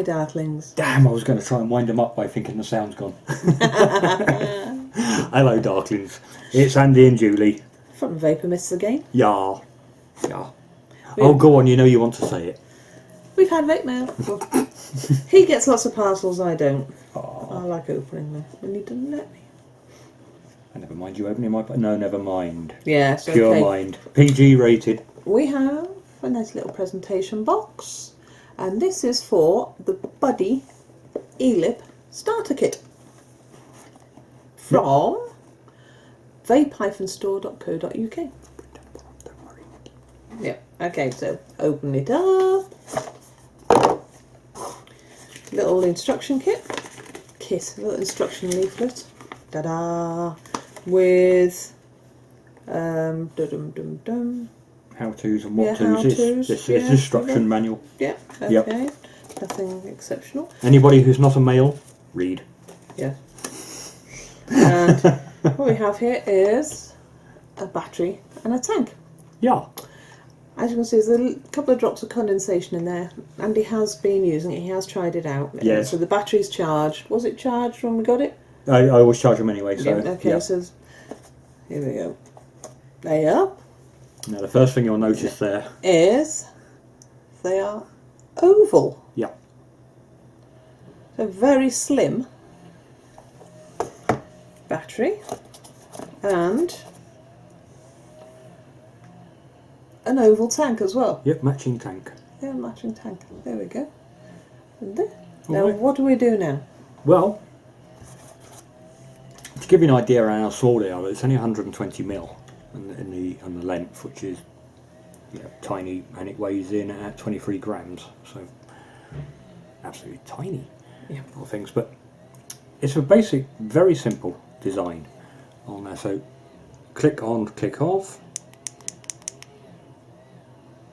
Hi, Darklings. Damn, I was going to try and wind them up by thinking the sound's gone. Hello, Darklings. It's Andy and Julie. From Vapor Myths again. Yeah. Oh, go on, you know you want to say it. We've had vape mail. Well, he gets lots of parcels, I don't. Aww. I like opening them when he doesn't let me. Never mind you opening my... No, never mind. Yes, okay. Pure mind. PG rated. We have a nice little presentation box. And this is for the Buddy E-lip starter kit. From vape-store.co.uk. Don't worry. Yeah, okay, so open it up. Little instruction kit. Little instruction leaflet. Ta-da! With How-tos and what-tos. how-tos, This yeah, instruction manual. Yeah, okay. Yep. Nothing exceptional. Anybody who's not a male, read. Yeah. And what we have here is a battery and a tank. Yeah. As you can see, there's a couple of drops of condensation in there. Andy has been using it, he has tried it out. Yes. So the battery's charged. Was it charged when we got it? I always charge them anyway, so... Yeah, okay, yeah. so here we go. They are. Now the first thing you'll notice there... Is they are oval. Yeah. So very slim battery and an oval tank as well. Yep, matching tank. Yeah, matching tank. There we go. And there. All Now, right. what do we do now? Well, to give you an idea around how small they are, it's only 120mm in the length, which is tiny, and it weighs in at 23 grams, so absolutely tiny little things. But it's a basic, very simple design on there. So click on, click off.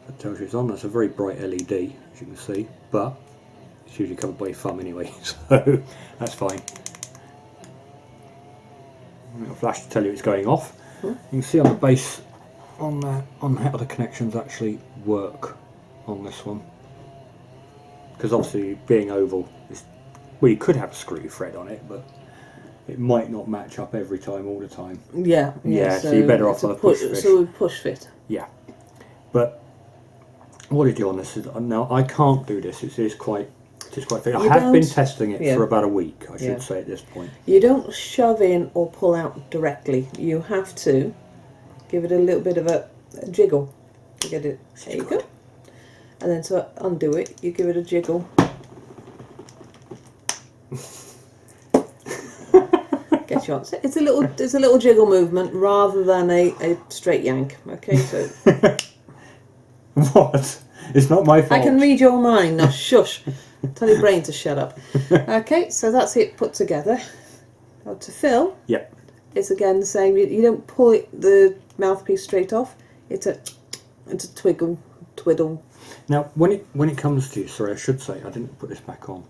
That tells you it's on. That's a very bright LED, as you can see, but it's usually covered by your thumb anyway, so that's fine. It'll flash to tell you it's going off. You can see on the base on how the connections actually work on this one, because obviously being oval, well, you could have a screw thread on it, but it might not match up every time all the time. Yeah. So you're better off on a push fit. So we push fit. Yeah, but what I do on this is, now I can't do this. It is quite thick. I have been testing it for about a week, I should say, at this point. You don't shove in or pull out directly. You have to give it a little bit of a jiggle to get it. There you go. And then to undo it, you give it a jiggle. Get you on. It's a little jiggle movement rather than a straight yank. Okay, so. What? It's not my fault. I can read your mind. Now shush. Tell your brain to shut up. Okay, so that's it put together. Now to fill, it's again the same. You don't pull the mouthpiece straight off. It's a twiddle. Now, when it comes to, sorry, I should say, I didn't put this back on.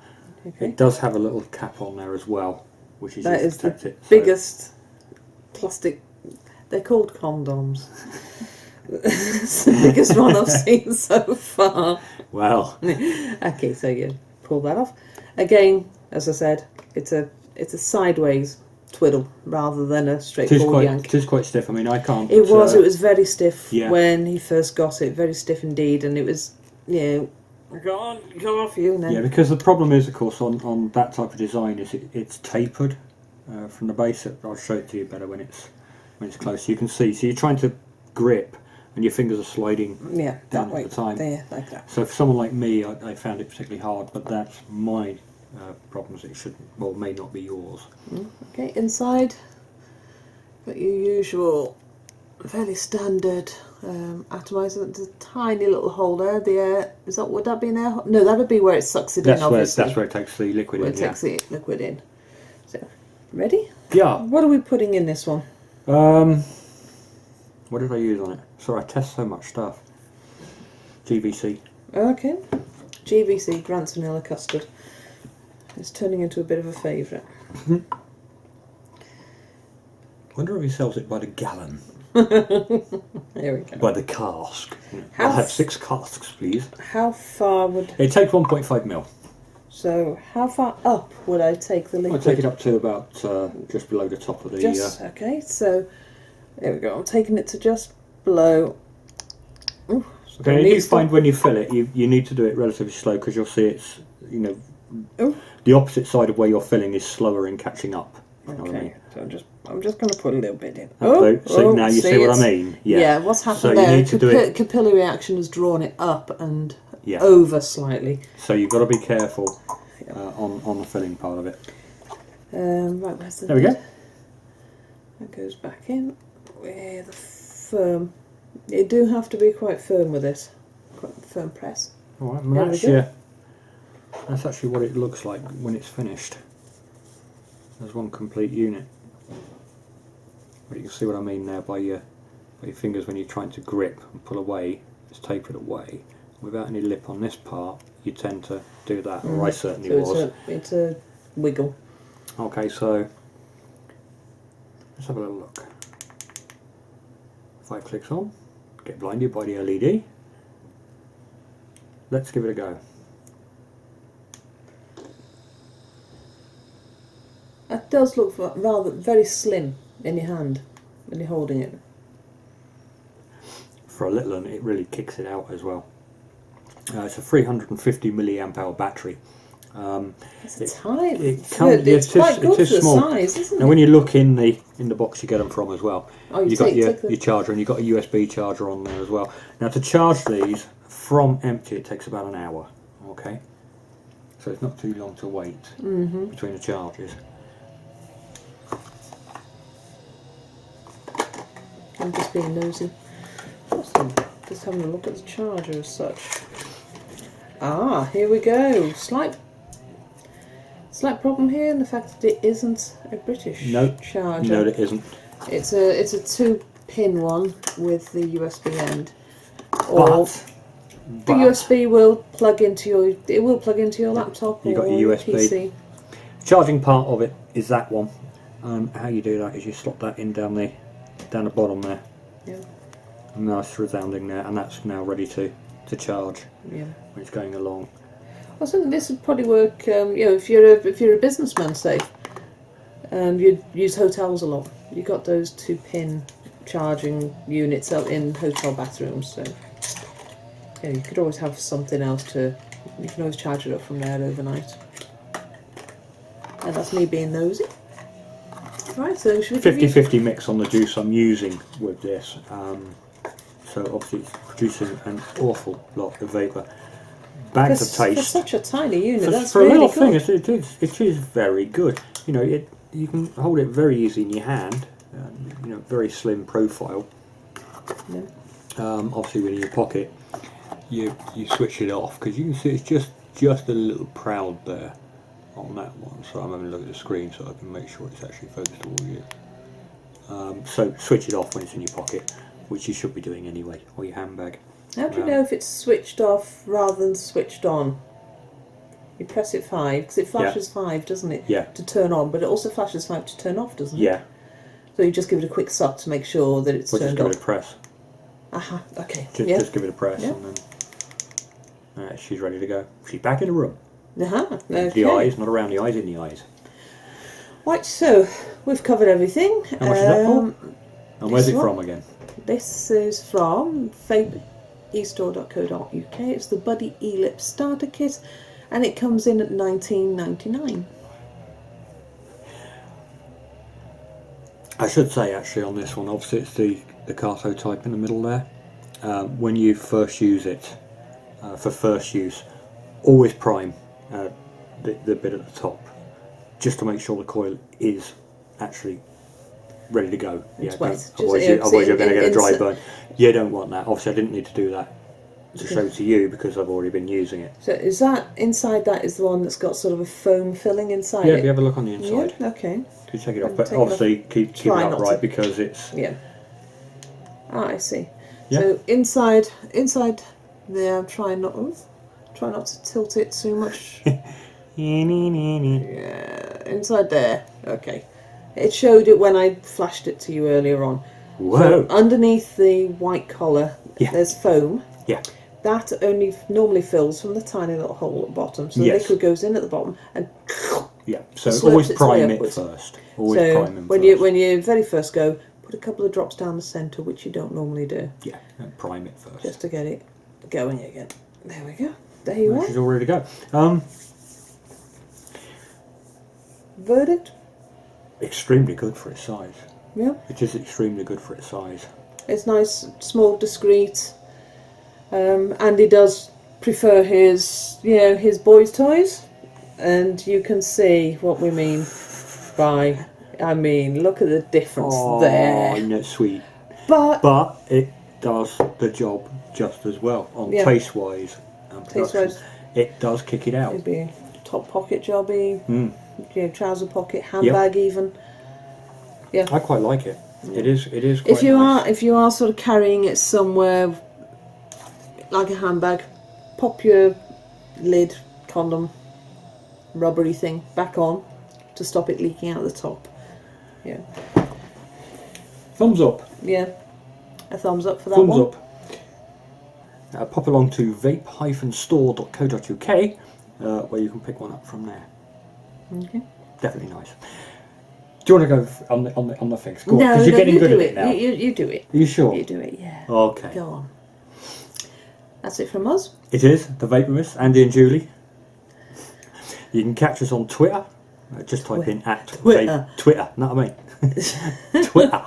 Okay. It does have a little cap on there as well, which is That used is to the protect it. biggest plastic. They're called condoms. It's the biggest one I've seen so far. Well. Okay, so you pull that off. Again, as I said, it's a sideways twiddle rather than a straightforward yank. It is quite stiff. I mean, I can't. It was very stiff Yeah. when he first got it. Very stiff indeed, and it was go on, go off you now. Yeah, because the problem is, of course, on that type of design is it's tapered from the base. I'll show it to you better when it's close. You can see. So you're trying to grip, and your fingers are sliding down at the time. There, like that. So for someone like me, I found it particularly hard, but that's my problems. It should, well, may not be yours. Okay, inside, got your usual, fairly standard atomizer. There's a tiny little hole there. The air, would that be an air hole? No, that would be where it sucks it in, obviously. That's where it takes the liquid in. It takes the liquid in. So, ready? Yeah. What are we putting in this one? What did I use on it? Sorry, I test so much stuff. GVC. Okay. GVC, Grant's Vanilla Custard. It's turning into a bit of a favourite. Wonder if he sells it by the gallon. There we go. By the cask. I'll have 6 casks, please. How far would... It takes 1.5 mil. So how far up would I take the liquid? I'll take it up to about just below the top of the... Okay, so there we go. I'm taking it to just below. Ooh, okay, and you find when you fill it, you need to do it relatively slow because you'll see it's, you know, Ooh. the opposite side of where you're filling is slower in catching up. You know Okay, what I mean? so I'm just going to put a little bit in. So now you see what I mean? Yeah, what's happened so there? You need to do it. Capillary action has drawn it up and over slightly. So you've got to be careful on the filling part of it. Right, where's the there we go. That goes back in. Where the firm. You do have to be quite firm with this. Quite firm press. All right, well, that's actually what it looks like when it's finished. There's one complete unit. But you can see what I mean now by your fingers when you're trying to grip and pull away. It's tapered away. Without any lip on this part, you tend to do that, or I certainly was. It's a wiggle. Okay, so let's have a little look. If I clicks on, get blinded by the LED. Let's give it a go. That does look rather very slim in your hand when you're holding it. For a little one, it really kicks it out as well. It's a 350 milliamp hour battery. It's tiny. It's quite good for the small. size, isn't it? Now, when you look in the box, you get them from as well. Oh, you've got your charger, and you've got a USB charger on there as well. Now, to charge these from empty, it takes about an hour. Okay, so it's not too long to wait between the charges. I'm just being nosy. Awesome. Just having a look at the charger as such. Ah, here we go. Slight problem here in the fact that it isn't a British charger. No, it isn't. It's a 2-pin one with the USB end. But the USB will plug into your laptop or your USB. PC. Charging part of it is that one. How you do that is you slot that in down the bottom there. Yeah. And nice resounding there, and that's now ready to charge. Yeah. When it's going along. I think this would probably work. If you're a businessman, say, you'd use hotels a lot. You got those 2-pin charging units out in hotel bathrooms, so you could always have something else you can always charge it up from there overnight. And that's me being nosy. Right, so should we 50-50 mix on the juice I'm using with this. So obviously it's producing an awful lot of vapour. Bags of taste. For such a tiny unit, that's for really a little good. thing, it is very good. You know, you can hold it very easy in your hand. Very slim profile. Yeah. Obviously, when in your pocket, you switch it off because you can see it's just a little proud there on that one. So I'm having a look at the screen so I can make sure it's actually focused towards you. So switch it off when it's in your pocket, which you should be doing anyway, or your handbag. How do you know if it's switched off rather than switched on? You press it 5 because it flashes 5, doesn't it? Yeah. To turn on, but it also flashes 5 to turn off, doesn't it? Yeah. So you just give it a quick suck to make sure that it's turned Just give off. it a press. Aha. Okay. Just give it a press, and then she's ready to go. She's back in the room. Okay. The eyes, not around the eyes, in the eyes. Right. So we've covered everything. How much is that for? And where's it from again? This is from e-store.co.uk. It's the Buddy E-Lip Starter Kit, and it comes in at $19.99. I should say actually on this one, obviously it's the Carto type in the middle there. When you first use it, for first use, always prime the bit at the top, just to make sure the coil is actually ready to go. Otherwise you're going to get a dry burn. You don't want that. Obviously I didn't need to do that to show to you because I've already been using it. So is that inside that is the one that's got sort of a foam filling inside it? Yeah, if you have a look on the inside. Yeah, okay. You take it off, but obviously keep it upright because it's... Yeah. Ah, I see. Yeah. So inside there, try not to tilt it too much. Yeah, inside there. Okay. It showed it when I flashed it to you earlier on. Whoa. So underneath the white collar, there's foam. Yeah. that only normally fills from the tiny little hole at the bottom, so the Yes. liquid goes in at the bottom and Yeah, so slurps always its way prime it upwards. first. Always so prime them when first. when you very first go, put a couple of drops down the centre, which you don't normally do, Yeah, and prime it first. just to get it going again. There we go. There you Which are. is all ready to go. Verdict? Extremely good for its size. Yeah. It is extremely good for its size. It's nice, small, discreet. Andy does prefer his, his boys' toys, and you can see what we mean by. I mean, look at the difference there. Isn't it sweet? But it does the job just as well on Yeah. taste-wise and production. Taste-wise. It does kick it out. it'd be a top pocket jobby, trouser pocket, Yep. handbag even. Yeah. I quite like it. It is quite If you nice. if you are sort of carrying it somewhere like a handbag, pop your lid, condom, rubbery thing back on to stop it leaking out the top. Yeah. Thumbs up. Yeah. A thumbs up for that Thumbs one. up. Pop along to vape-store.co.uk where you can pick one up from there. Okay. Definitely nice. Do you want to go on the things? Go on, No, 'cause you're getting you good do at it. it now. You do it. Are you sure? You do it. Yeah. Okay. Go on. That's it from us. It is the Vaporous, Andy and Julie. You can catch us on Twitter. Just type in Twitter. Twitter, not me. Twitter.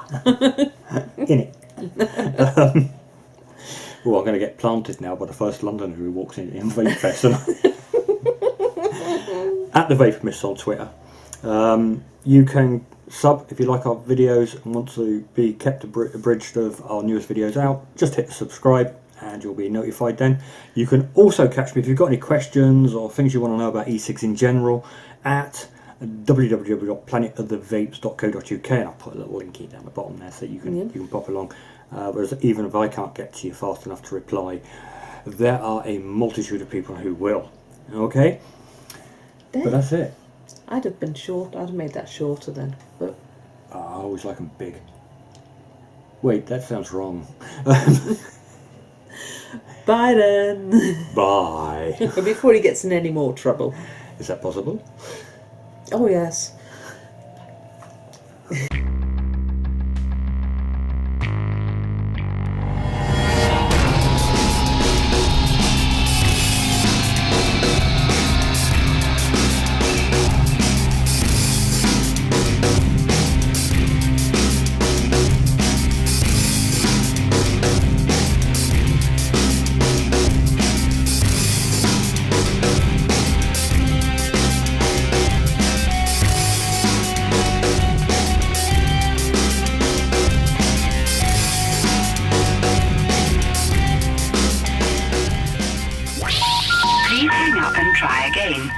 In it. Oh, I'm going to get planted now by the first Londoner who walks in Vape Fest. At the Vaporous on Twitter. You can sub if you like our videos and want to be kept abridged of our newest videos out. Just hit the subscribe and you'll be notified then. You can also catch me if you've got any questions or things you want to know about e-cigs in general at www.planetofthevapes.co.uk, and I'll put a little linky down the bottom there so you can pop along. Whereas even if I can't get to you fast enough to reply, there are a multitude of people who will. Okay? There. But that's it. I'd have been short. I'd have made that shorter then. But I always like them big. Wait, that sounds wrong. bye then. Bye. Before he gets in any more trouble. Is that possible? Oh yes. Please hang up and try again.